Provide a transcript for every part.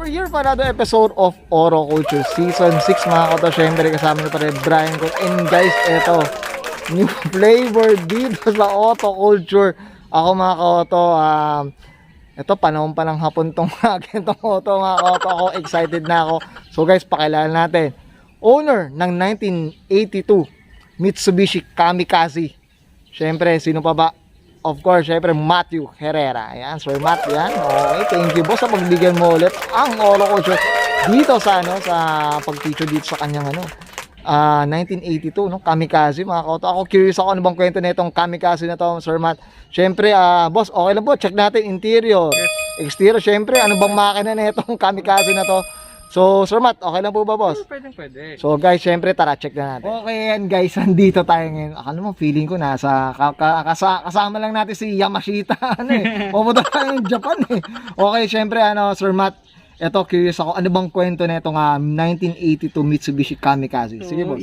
we're here for another episode of Oro Culture Season 6 mga koto. Siyempre kasama nyo pa rin Brian Cole. And guys, eto, new flavor dito sa Auto Culture. Ako mga koto, eto panahon pa ng hapon tong akin tong auto mga koto. Ako excited na ako. So guys, pakilala natin. Owner ng 1982 Mitsubishi Kamikaze. Siyempre, sino pa ba? Of course, syempre, Matthew Herrera. Ayan, Sir Matt, yan. Okay, thank you boss sa pagbigyan mo ulit ang Oro Culture dito sa, sa pag-feature dito sa kanyang, 1982, no? Kamikaze, mga kauto. Ako curious ako, ano bang kwento na itong Kamikaze na to, Sir Matt. Syempre, boss, okay lang po, check natin interior, exterior, syempre, ano bang makina na itong Kamikaze na to. So, Sir Matt, okay lang po ba, boss? Pwede. So, guys, syempre, tara, check na natin. Okay, yan, guys, nandito tayo ngayon. Akala mo, feeling ko nasa, kasama lang natin si Yamashita, pumunta tayo ng Japan, Okay, syempre, Sir Matt, eto, curious ako, ano bang kwento na itong 1982 Mitsubishi Kamikaze? Sige, boss.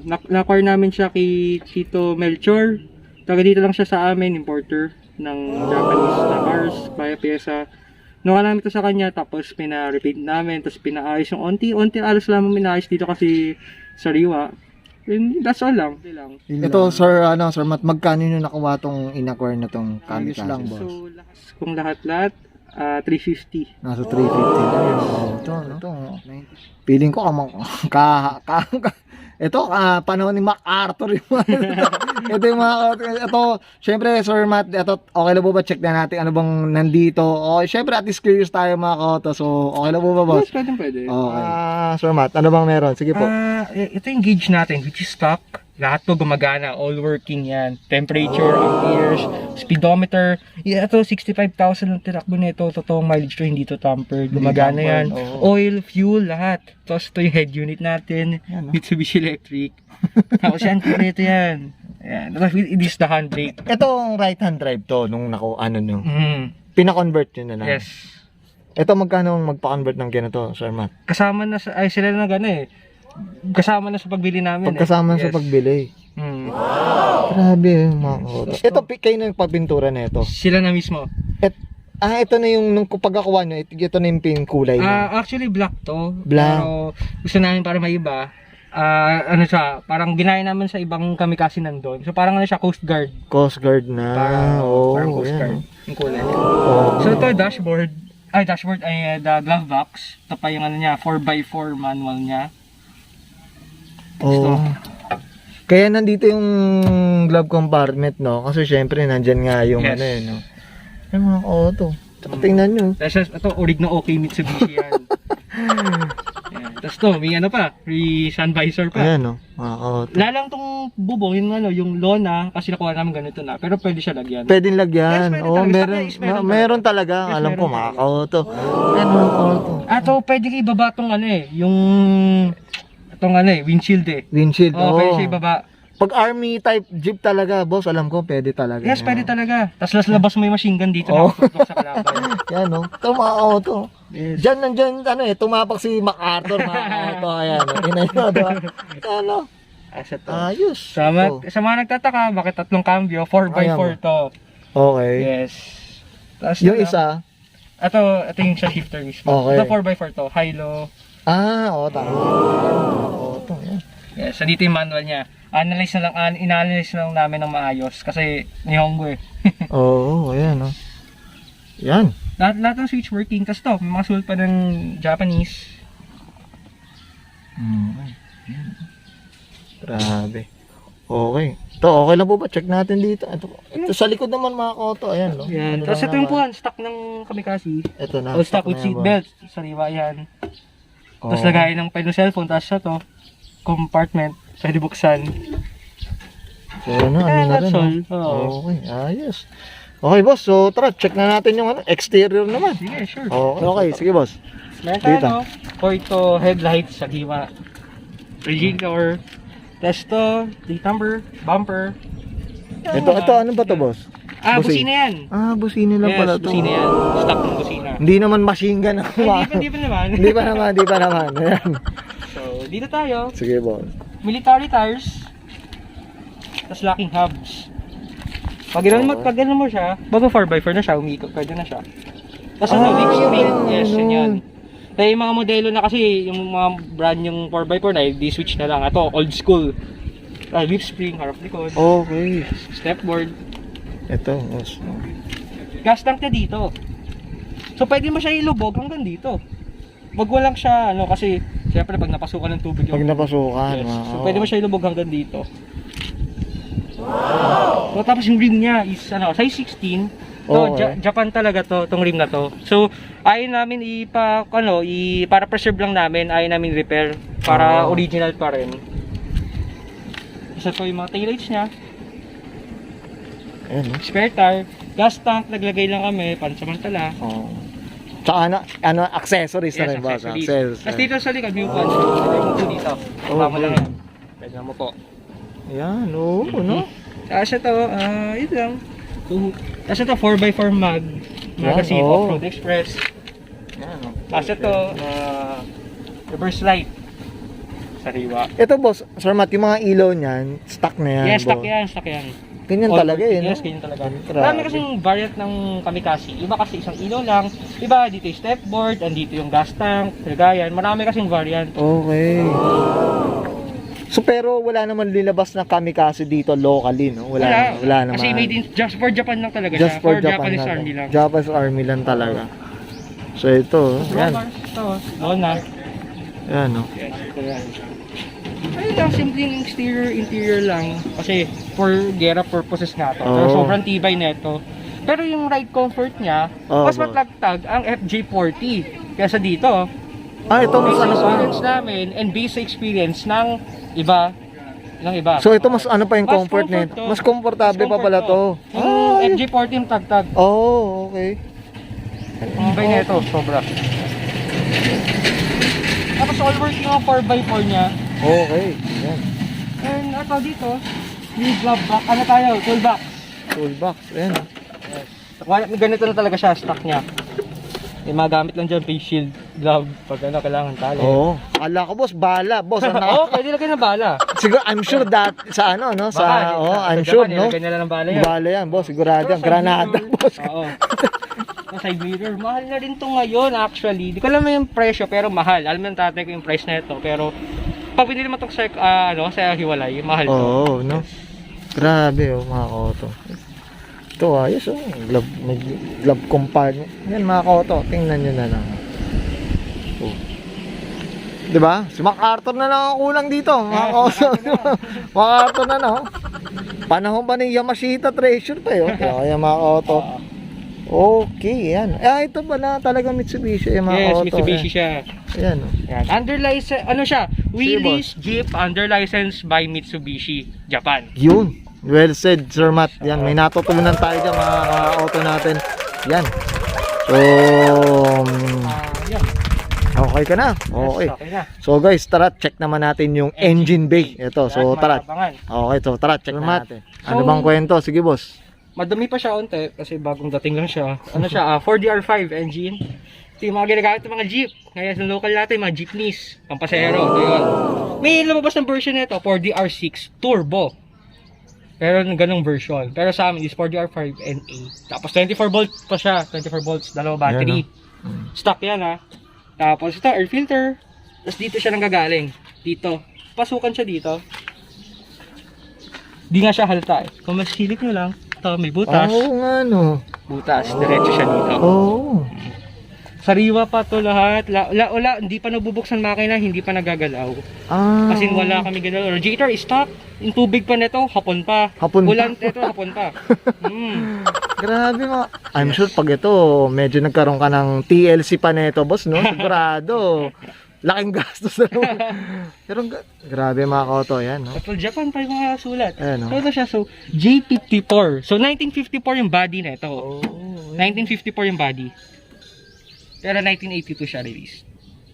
Na-acquire namin siya kay Tito Melchor. Taga dito lang siya sa amin, importer ng Japanese na cars, via pyesa. Nuha namin ito sa kanya, tapos pina-repaint namin, tapos pinaayos yung onti alas lamang pinaayos dito kasi sariwa. And that's all lang. Ito, Sir, Sir Matt, magkano yung nakuha tong in-acquire na tong Kamikaze? Lang, boss. So, kung lahat-lahat, 350. Nasa 350 na yun. Ito. Feeling ko ito, panahon ni MacArthur yung ito yung ito, syempre, Sir Matt, ito, okay lang po ba? Check na natin ano bang nandito. Okay, syempre, at least curious tayo mga koto. So, okay lang po ba, boss? Yes, pwede. Okay. Sir Matt, ano bang meron? Sige po. Ito yung gauge natin, which is stock. Lahat to gumagana, all working yan. Temperature, amperes, speedometer. Ito, 65,000 ang tinakbo nito. Totoong mileage to, hindi to tampered. Gumagana yan. Oil, fuel, lahat. Tapos ito yung head unit natin. Yan, Mitsubishi Electric. Tapos yan, kompleto yan. Ayan. It is the handbrake. Itong right hand drive to, nung pina-convert nyo na lang. Yes. Ito, magkano magpa-convert ng ganito, Sir Matt? Kasama na sa, sila na kasama na sa pagbili namin. Pagkasama sa pagbili. Wow! Grabe mga koto. Ito, kayo na nagpapintura na ito. Sila na mismo. Ito na yung nung pagkakuha nyo, ito na yung kulay niya. Actually black to. Black. Pero gusto namin para maiba. Siya, parang ginaya naman sa ibang kamikaze nandun. So parang siya, Coast Guard. Coast Guard na. Parang Coast Guard. Yung kulay. So ito, dashboard ay the glove box. Ito pa yung niya, 4x4 manual niya. Kaya nandito yung glove compartment, no? Kasi syempre nandyan nga yung no? Yung mga auto. Tingnan nyo. Ito, orig na okay Mitsubishi yan. Tapos to, may free sun visor pa. Ayan, no? Mga auto. Lalang tong bubong, yung lona, kasi nakuha namin ganito na. Pero pwede siya lagyan. Pwedeng lagyan. Yes, meron talaga. Alam ko, mga auto. Ayan, mga auto. Ito, pwede ibaba tong windshield Windshield, pwede siya ibaba. Pag army type jeep talaga, boss, alam ko, pwede talaga. Yes, pwede talaga. Tapos labas mo yung machine gun dito na sa kalaban. Yan, no? Ito, mga auto. Yes. Diyan, tumapak si MacArthur, mga auto. Ayan, diba? Ayos. Sa mga nagtataka, bakit tatlong cambio? 4x4 to. Okay. Yes. Tapos yung isa? Ito yung sa shifter mismo. Okay. Ito 4x4 to, high-low. Tama. Auto, yan. Yes, so dito yung manual niya. Inanalyze na lang namin ng maayos kasi Nihongo ayan, no. Yan. Lahat ng switch working. Tapos to, may mga sulat pa ng Japanese. Grabe. Okay. Ito, okay lang po ba? Check natin dito. Ito sa likod naman mga koto. Ayan, no? Yan. Tapos ito yung puhan, stock ng Kamikaze. Ito na. Stock with seatbelt. Sariwa yan. Tapos lagay ng pwede ng cellphone. Tapos ito, compartment. Pwede buksan. So, ano na rin. Okay, ayos. Okay, boss. So, tara, check na natin yung exterior naman. Sige, sure. Okay, sige, boss. Meron tayo, Koito headlights sa giwa. Projector. Tapos to, number, bumper. Ito, ano ba to, boss? Busina yan. Busina lang pala to. Busina yan. Stock ng busina. Hindi naman machine gun. Hindi pa naman. Hindi pa naman. Ayan. So, dito tayo. Sige, boss. Military tires. Tapos locking hubs. Pag gano'n mo siya, bago 4x4 na siya, umikot, pwede na siya. Tapos ano, whip spring. Yes, ganun. yan. Kaya yung mga modelo na kasi, yung mga brand yung 4x4 na, di-switch na lang. Ito, old school. Whip spring, harap likod, Okay. stepboard. Ito, mas. Gas tank na dito. So pwede mo siya ilubog hanggang dito. Wag mo lang siya, ano, kasi siyempre pag napasukan ng tubig Pag yung... napasukan, Yes. wow. So pwede mo siya ilubog hanggang dito. So tapos yung rim niya is, ano, size 16. So, Okay. Japan talaga to, tong rim na to. So, ayaw namin para preserve lang namin, ayaw namin repair para Oh. original pa rin. Isa to yung mga taillights niya, Ayan, no? spare tire, gas tank, naglagay lang kami, pansamantala. Oh. Tsaka accessories na rin ba? accessories. Tapos dito sa likod, view punch. Pwede mo po dito. Tama lang yan. Pwede mo po. Ayan, oo, no? Tapos ito, yun lang. Tapos ito, 4x4 magazine, oh. Off-Road Express. Ayan, no? Tapos ito, reverse light. Sariwa. Ito, boss, Sir Matt, yung mga ilaw niyan, stock na yan, Yes, stock boss. yan, stock yan. Ganyan All talaga, working. no? Yes, ganyan talaga. Grabe. Marami kasing variant ng Kamikaze. Iba kasi isang ilaw lang. Iba dito yung stepboard, andito yung gas tank, lagayan. Marami kasing variant. Okay. So, pero wala naman linabas na kamikaze dito locally, no? Wala naman. Kasi made in just for Japan lang talaga Just siya. for Japanese lang. Army lang. Japanese Army lang talaga. So, ito, yan. Drawbars, ito, lona. Yan, no? Yes, ito yan. Ayun lang, simpleng interior lang. Kasi for gera purposes nga to. Pero Oo. sobrang tibay nito. Pero yung ride comfort niya, Oo, mas boss. matlagtag ang FJ40. Kesa dito, Ah, ito mas base ano pa. experience namin and base experience ng iba. So, ito mas ano pa yung Mas comfort comfort nito. to. Mas komportable pa Comfort pala to. Yung Ay. FJ40 yung tagtag. Oh, okay. Tibay nito, sobra. Tapos all working yung 4x4 niya. Okay. Yan. And ito dito, yung glove box, ano tayo, toolbox. Toolbox. Yan. Ganito na talaga siya, stock niya. May magamit lang dyan, face shield, glove, pag ano, kailangan tali. Oo. Kala ko, boss, bala. Boss, Oo, pwede lagyan ng bala. siguro, I'm sure that, sa ano, no? Baka, I'm sa sure, Japan, no? nilagyan nila ng bala yan. Bala yan, boss. Sigurado yan. Pero Granada, side mirror, boss. Oo. Sa side mirror, mahal na rin to ngayon actually. Di ko alam yung presyo, pero mahal. Alam mo yung tatay ko yung price na ito, pero pag binili mo ito sa, sa hiwalay, mahal to. Oo, no? Grabe, oh, mga koto. Ito, ayos, oh. May glove compartment. Yan, mga koto. Tingnan nyo na lang. Oh. Diba? Si MacArthur na lang ang kulang dito, mga koto. MacArthur na, no? Panahon pa ni Yamashita Treasure pa, yun. Kaya, mga koto. Okay, yan. Ito pala talaga Mitsubishi, mga Yes, koto. Mitsubishi siya. Ayan, oh. Yan. Under license, ano siya? Willys Jeep under license by Mitsubishi, Japan. Yun. Well said, Sir Matt. Yan, may natutunan tayo dyan, mga auto natin. Yan. So, Yan. okay ka na? Okay. Yes, okay na. So guys, tara, check naman natin yung engine bay. Ito, so Yan, tara. malabangan. Okay, so tara, check natin. Ano So, bang kwento? Sige, boss. Madumi pa siya onte kasi bagong dating lang siya. Ano siya? 4DR5 engine. Ito yung mga ginagamit ng mga jeep. Ngayon sa local natin, mga jeepneys. Pampasero. Ito yun. May lumabas ng version nito, 4DR6 Turbo. Pero ganong version. Pero sa amin is 4DR5 NA. Tapos 24 volts pa siya. 24 volts, dalawa battery. Stock yan ha. Tapos ito, air filter. Tapos dito siya nanggagaling. Dito. Pasukan siya dito. Di nga siya halta eh. Kung masilip nyo lang, ito may butas. Oo nga, no. Butas, diretso siya dito. Oo. Sariwa pa to lahat. Hindi pa nabubuksan makina, hindi pa nagagalaw. Ah. Kasi wala kami galaw. Radiator is stock. Yung tubig pa nito, hapon pa. Hapon pa. Ulan, ito, hapon pa. Grabe mga. I'm sure pag ito, medyo nagkaroon ka ng TLC pa nito, boss, no? Sigurado. Laking gastos na naman. Pero grabe mga koto, yan, no? Apple Japan pa yung mga sulat. Ayan, no? So ito siya, so J54. So 1954 yung body na ito. Oh, 1954 yung body. Pero 1982 siya released.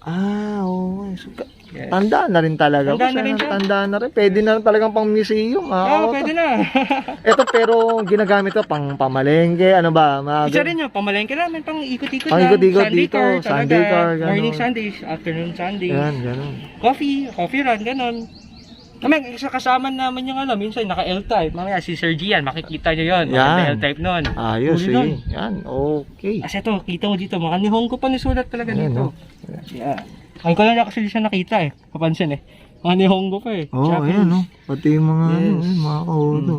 oo. So, Yes. tandaan na rin talaga. Tandaan Boss, na rin ano, siya. Tandaan na rin. Pwede na rin talagang pang museum. Oo, pwede na. Ito pero ginagamit to pang pamalengke, ano ba? Isa rin yun, pamalengke namin, pang ikot-ikot Pang lang. ikot-ikot Sunday dito, car, Sunday talaga. car, ganun. Morning Sundays, afternoon Sundays. Yan, ganun. Coffee run, ganon. Kami, isa kasama naman yung minsan naka L-type. Mamaya si Sir Gian, makikita nyo yun. Yan. L-type nun. Ayos Huli nun. Yan, okay. Kasi ito, kita mo dito, mga Nihongo pa nisulat talaga Ayan, dito. Yeah. Ngayon ko lang actually siya nakita papansin Mga Nihongo pa Ayan, no. Pati yung mga, Yes. mga kahoto.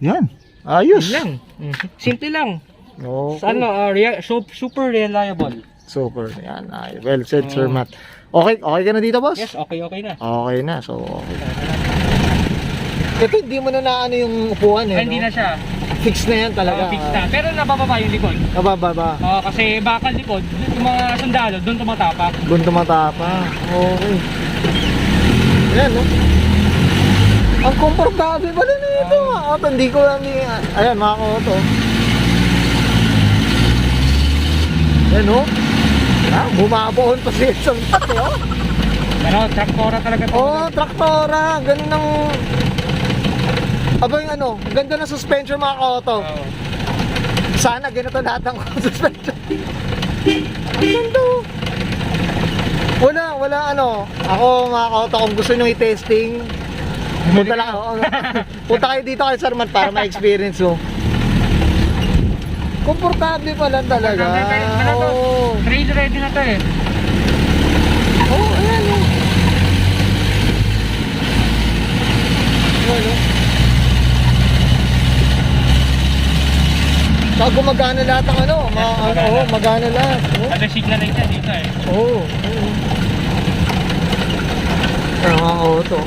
Yan, ayos. Yun lang. Simple lang. Okay. Super reliable. Super, yan. Ay, well said, Sir Matt. Okay, okay ka na dito, boss? Yes, okay na. Okay na, so okay. Ito, hindi mo na naano yung upuan Hindi no? na siya. Fix na yan talaga. Fix na. Pero nabababa yung likod. Nabababa. Kasi bakal likod, yung mga sundalo, doon tumatapak. Doon tumatapa. Okay. Yan, no? Ang komportable pala na ito. Hindi ko lang ayan, mga koto. Yan, no? Bumabaon pa siya sa mat, Pero traktora talaga ito. traktora. Ganun ng... Aba yung ganda ng suspension, mga koto. Sana ganito lahat ng suspension. Ang ganda. Wala Ako, mga koto, kung gusto nyo i-testing, punta lang ako. Punta kayo dito kay Sir Matt para ma-experience mo. Komportable pa lang talaga. Trail ready na to ayan Saka gumagana lahat ang magana lahat. Ada signal na yan dito Mga auto.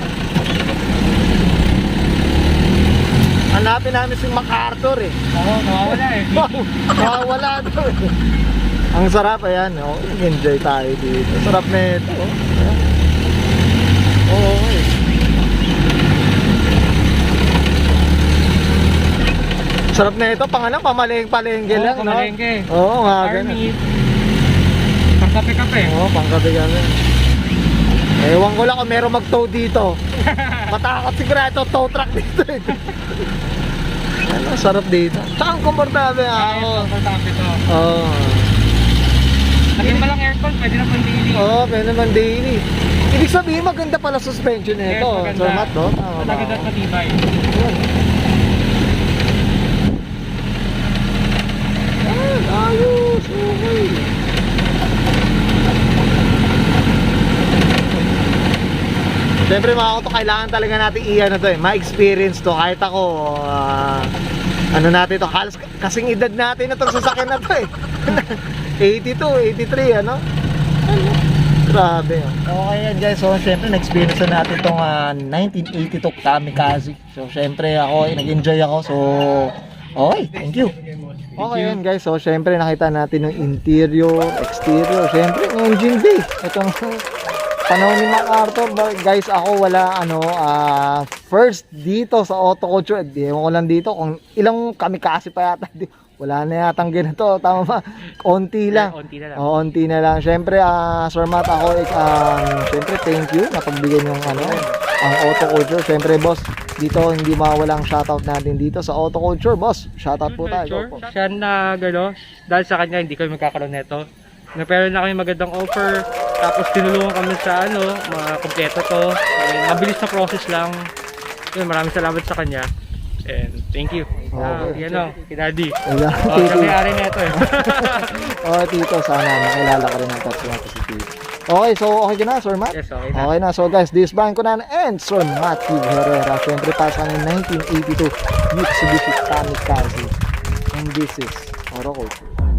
Hanapin namin si MacArthur nawawala Nawawala to Ang sarap, ayan, enjoy tayo dito. Sarap na ito. Sarap na ito, pamalengke lang, no? Pamalengke. Nga, Army. Pangkape-kape. Pangkape-kape. Ewan ko lang kung meron mag-tow dito. Matakot sigurado tow truck dito sarap dito. Saan komportable Komportable to. Lagyan mo lang aircon, pwede naman daily. Pwede naman daily. Ibig sabihin maganda pala suspension nito. Yes, maganda. Sir Matt, no? Maganda at matibay. Ayos, okay. Siyempre mga auto, kailangan talaga natin ma-experience to. Kahit ako, natin to, halos kasing edad natin na itong sasakyan na to 82, 83, Grabe. Okay yan guys, so siyempre na-experience na natin itong 1982 Kamikaze. So siyempre ako, nag-enjoy ako, so okay, thank you. Okay yan guys, so siyempre nakita natin yung interior, exterior, siyempre yung engine bay. Itong panahon ni MacArthur, guys, ako wala first dito sa Auto Culture. Ewan ko lang dito kung ilang Kamikaze pa yata. Wala na yatang ganito, tama ba? Onti lang. Onti na lang. Siyempre, Sir Matt, ako siyempre thank you napagbigyan yung ang Auto Culture. Siyempre, boss, dito hindi mawawalang shoutout natin dito sa Auto Culture, boss. Shoutout po tayo. Siya na dahil sa kanya hindi kami magkakaroon nito. Pero na kami magandang offer, tapos tinulungan kami sa mga kompleto to. Mabilis na process lang. Maraming salamat sa kanya. And thank you. Kinadi. Siya may-ari na ito Tito, sana makilala ka rin ng tatlo natin si Tito. Okay, so okay ka na, Sir Matt? Yes, okay na. Okay na. So guys, this Brian Conan and Sir Matthew Herrera. Siyempre pa sa 1982 Mitsubishi Kamikaze. And this is Auto Culture.